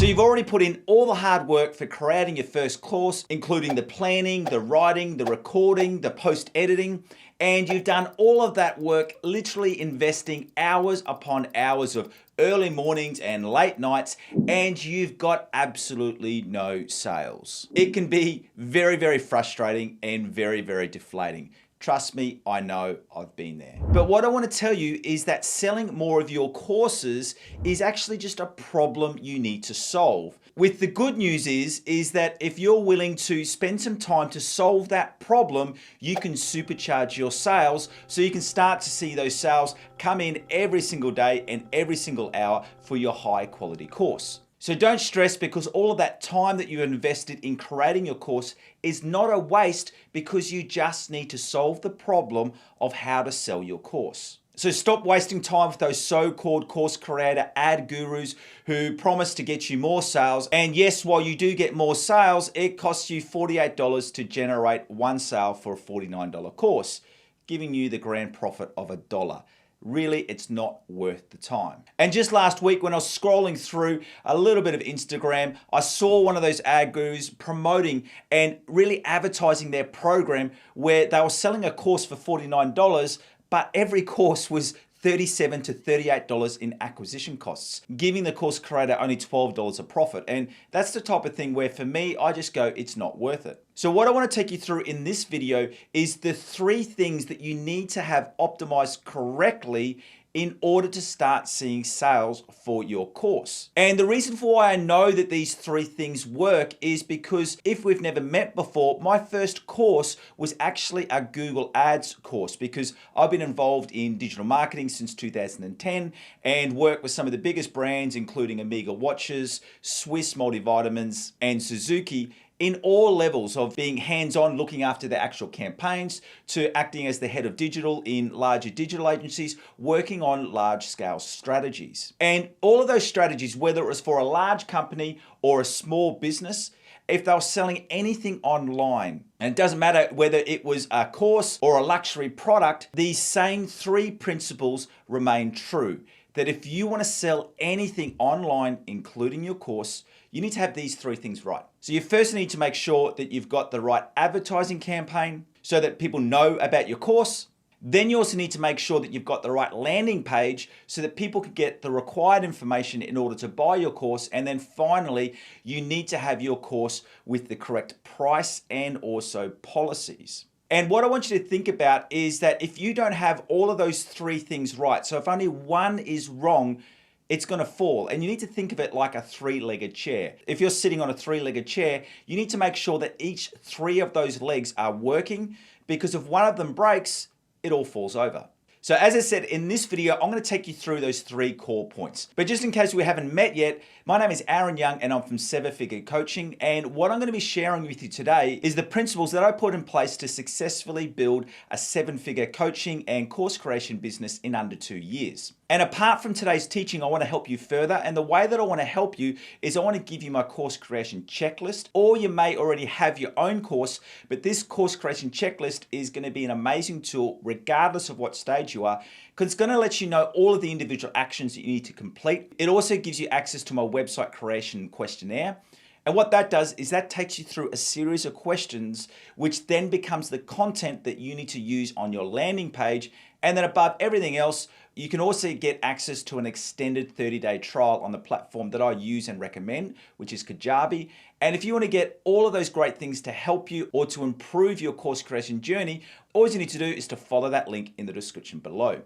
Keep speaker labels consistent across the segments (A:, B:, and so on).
A: So you've already put in all the hard work for creating your first course, including the planning, the writing, the recording, the post-editing, and you've done all of that work literally investing hours upon hours of early mornings and late nights, and you've got absolutely no sales. It can be very, very frustrating and very, very deflating. Trust me, I know, I've been there. But what I want to tell you is that selling more of your courses is actually just a problem you need to solve. With the good news is that if you're willing to spend some time to solve that problem, you can supercharge your sales so you can start to see those sales come in every single day and every single hour for your high quality course. So don't stress, because all of that time that you invested in creating your course is not a waste, because you just need to solve the problem of how to sell your course. So stop wasting time with those so-called course creator ad gurus who promise to get you more sales. And yes, while you do get more sales, it costs you $48 to generate one sale for a $49 course, giving you the grand profit of $1. Really, it's not worth the time. And just last week, when I was scrolling through a little bit of Instagram, I saw one of those ad gurus promoting and really advertising their program where they were selling a course for $49, but every course was $37 to $38 in acquisition costs, giving the course creator only $12 a profit. And that's the type of thing where for me, I just go, it's not worth it. So what I want to take you through in this video is the 3 things that you need to have optimized correctly in order to start seeing sales for your course. And the reason for why I know that these 3 things work is because if we've never met before, my first course was actually a Google Ads course, because I've been involved in digital marketing since 2010 and worked with some of the biggest brands, including Omega Watches, Swiss Multivitamins, and Suzuki, in all levels of being hands-on, looking after the actual campaigns, to acting as the head of digital in larger digital agencies, working on large-scale strategies. And all of those strategies, whether it was for a large company or a small business, if they were selling anything online, and it doesn't matter whether it was a course or a luxury product, these same 3 principles remain true. That if you want to sell anything online, including your course, you need to have these 3 things right. So you first need to make sure that you've got the right advertising campaign so that people know about your course. Then you also need to make sure that you've got the right landing page so that people can get the required information in order to buy your course. And then finally, you need to have your course with the correct price and also policies. And what I want you to think about is that if you don't have all of those 3 things right, so if only one is wrong, it's going to fall. And you need to think of it like a 3-legged chair. If you're sitting on a 3-legged chair, you need to make sure that each 3 of those legs are working, because if one of them breaks, it all falls over. So as I said, in this video, I'm going to take you through those 3 core points. But just in case we haven't met yet, my name is Aaron Young and I'm from 7-Figure Coaching. And what I'm going to be sharing with you today is the principles that I put in place to successfully build a 7-figure coaching and course creation business in under 2 years. And apart from today's teaching, I want to help you further. And the way that I want to help you is I want to give you my course creation checklist, or you may already have your own course, but this course creation checklist is going to be an amazing tool regardless of what stage you are, because it's going to let you know all of the individual actions that you need to complete. It also gives you access to my website creation questionnaire. And what that does is that takes you through a series of questions, which then becomes the content that you need to use on your landing page. And then above everything else, you can also get access to an extended 30-day trial on the platform that I use and recommend, which is Kajabi. And if you want to get all of those great things to help you or to improve your course creation journey, all you need to do is to follow that link in the description below.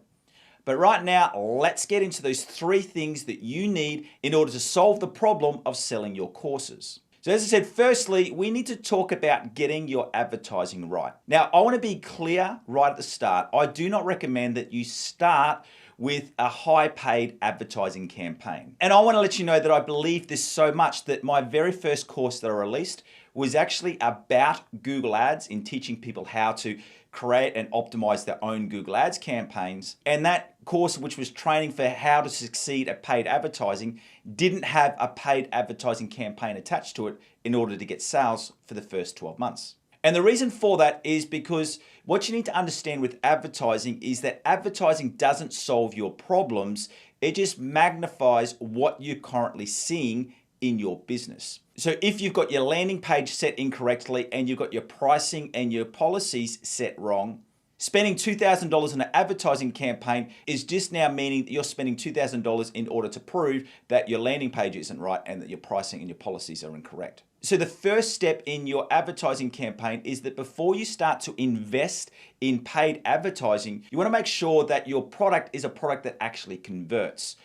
A: But right now, let's get into those 3 things that you need in order to solve the problem of selling your courses. So as I said, firstly, we need to talk about getting your advertising right. Now, I want to be clear right at the start. I do not recommend that you start with a high paid advertising campaign. And I want to let you know that I believe this so much that my very first course that I released was actually about Google Ads, in teaching people how to create and optimize their own Google Ads campaigns. And that course, which was training for how to succeed at paid advertising, didn't have a paid advertising campaign attached to it in order to get sales for the first 12 months. And the reason for that is because what you need to understand with advertising is that advertising doesn't solve your problems. It just magnifies what you're currently seeing in your business. So if you've got your landing page set incorrectly and you've got your pricing and your policies set wrong, spending $2,000 on an advertising campaign is just now meaning that you're spending $2,000 in order to prove that your landing page isn't right and that your pricing and your policies are incorrect. So the first step in your advertising campaign is that before you start to invest in paid advertising, you want to make sure that your product is a product that actually converts.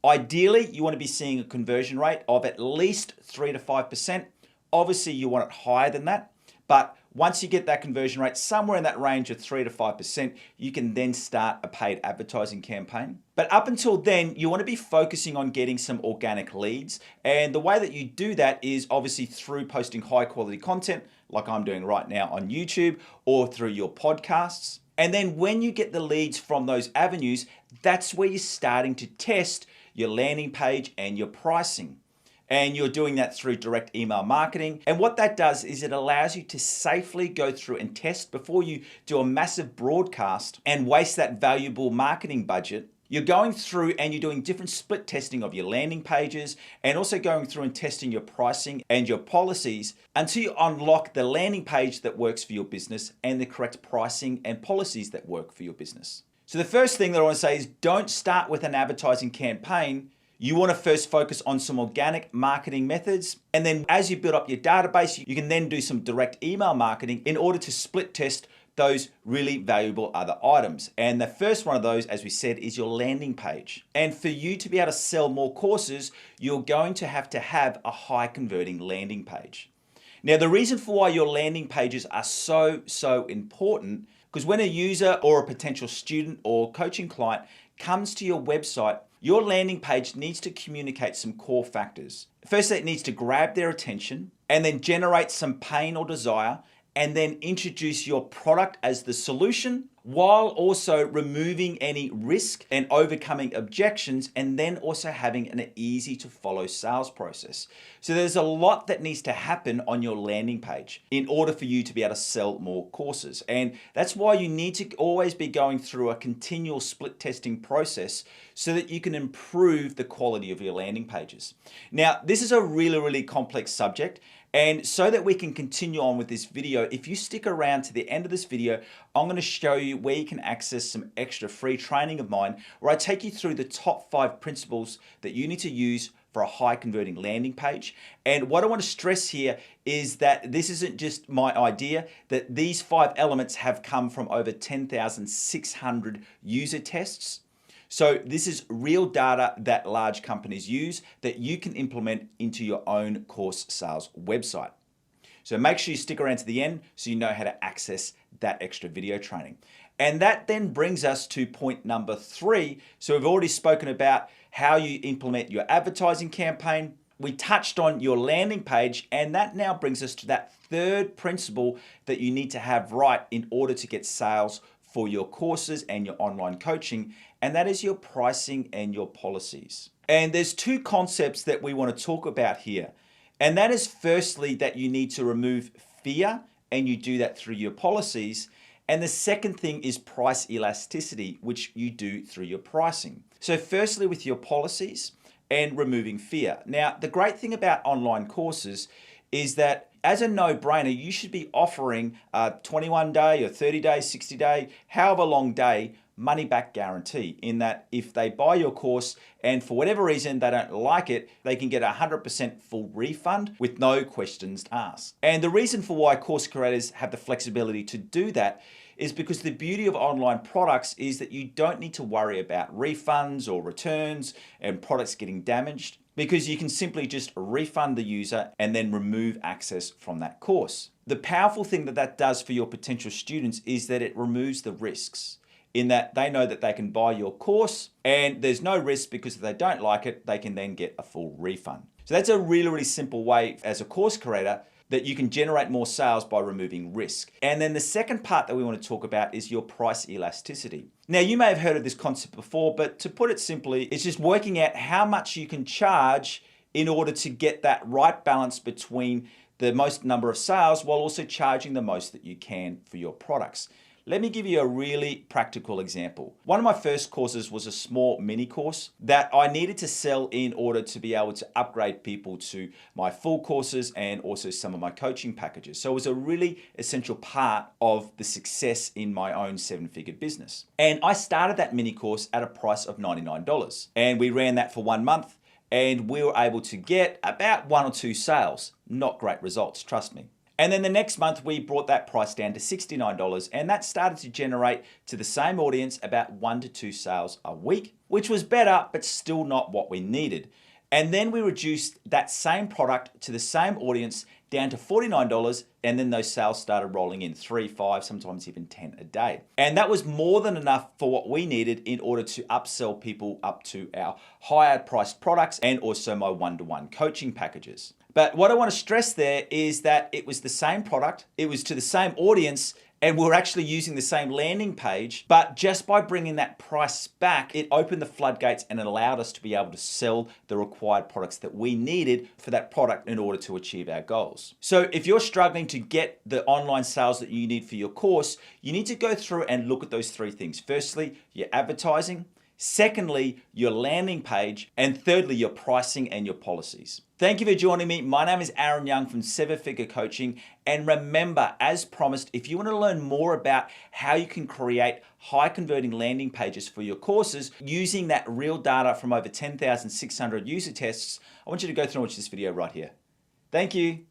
A: Ideally, you want to be seeing a conversion rate of at least 3 to 5%. Obviously, you want it higher than that. But once you get that conversion rate somewhere in that range of 3 to 5%, you can then start a paid advertising campaign. But up until then, you want to be focusing on getting some organic leads. And the way that you do that is obviously through posting high quality content, like I'm doing right now on YouTube, or through your podcasts. And then when you get the leads from those avenues, that's where you're starting to test your landing page and your pricing. And you're doing that through direct email marketing. And what that does is it allows you to safely go through and test before you do a massive broadcast and waste that valuable marketing budget. You're going through and you're doing different split testing of your landing pages and also going through and testing your pricing and your policies until you unlock the landing page that works for your business and the correct pricing and policies that work for your business. So the first thing that I want to say is don't start with an advertising campaign. You want to first focus on some organic marketing methods. And then as you build up your database, you can then do some direct email marketing in order to split test those really valuable other items. And the first one of those, as we said, is your landing page. And for you to be able to sell more courses, you're going to have a high converting landing page. Now, the reason for why your landing pages are so important, because when a user or a potential student or coaching client comes to your website, your landing page needs to communicate some core factors. Firstly, it needs to grab their attention and then generate some pain or desire and then introduce your product as the solution while also removing any risk and overcoming objections and then also having an easy to follow sales process. So there's a lot that needs to happen on your landing page in order for you to be able to sell more courses. And that's why you need to always be going through a continual split testing process so that you can improve the quality of your landing pages. Now, this is a really complex subject. And so that we can continue on with this video, if you stick around to the end of this video, I'm going to show you where you can access some extra free training of mine, where I take you through the top 5 principles that you need to use for a high converting landing page. And what I want to stress here is that this isn't just my idea, that these 5 elements have come from over 10,600 user tests. So this is real data that large companies use that you can implement into your own course sales website. So make sure you stick around to the end so you know how to access that extra video training. And that then brings us to point number 3. So we've already spoken about how you implement your advertising campaign. We touched on your landing page, and that now brings us to that 3rd principle that you need to have right in order to get sales for your courses and your online coaching, and that is your pricing and your policies. And there's 2 concepts that we want to talk about here. And that is firstly that you need to remove fear, and you do that through your policies. And the second thing is price elasticity, which you do through your pricing. So firstly with your policies and removing fear. Now, the great thing about online courses is that as a no-brainer, you should be offering a 21-day or 30-day, 60-day, however long day, money-back guarantee, in that if they buy your course and for whatever reason they don't like it, they can get a 100% full refund with no questions asked. And the reason for why course creators have the flexibility to do that is because the beauty of online products is that you don't need to worry about refunds or returns and products getting damaged, because you can simply just refund the user and then remove access from that course. The powerful thing that that does for your potential students is that it removes the risks, in that they know that they can buy your course and there's no risk, because if they don't like it, they can then get a full refund. So that's a really simple way as a course creator that you can generate more sales by removing risk. And then the second part that we want to talk about is your price elasticity. Now, you may have heard of this concept before, but to put it simply, it's just working out how much you can charge in order to get that right balance between the most number of sales while also charging the most that you can for your products. Let me give you a really practical example. One of my first courses was a small mini course that I needed to sell in order to be able to upgrade people to my full courses and also some of my coaching packages. So it was a really essential part of the success in my own 7-figure business. And I started that mini course at a price of $99. And we ran that for 1 month and we were able to get about 1 or 2 sales. Not great results, trust me. And then the next month we brought that price down to $69 and that started to generate to the same audience about 1 to 2 sales a week, which was better, but still not what we needed. And then we reduced that same product to the same audience down to $49 and then those sales started rolling in 3, 5, sometimes even 10 a day. And that was more than enough for what we needed in order to upsell people up to our higher priced products and also my one-to-one coaching packages. But what I want to stress there is that it was the same product, it was to the same audience, and we're actually using the same landing page, but just by bringing that price back, it opened the floodgates and it allowed us to be able to sell the required products that we needed for that product in order to achieve our goals. So if you're struggling to get the online sales that you need for your course, you need to go through and look at those 3 things. Firstly, your advertising. Secondly, your landing page. And thirdly, your pricing and your policies. Thank you for joining me. My name is Aaron Young from 7-Figure Coaching. And remember, as promised, if you want to learn more about how you can create high converting landing pages for your courses using that real data from over 10,600 user tests, I want you to go through and watch this video right here. Thank you.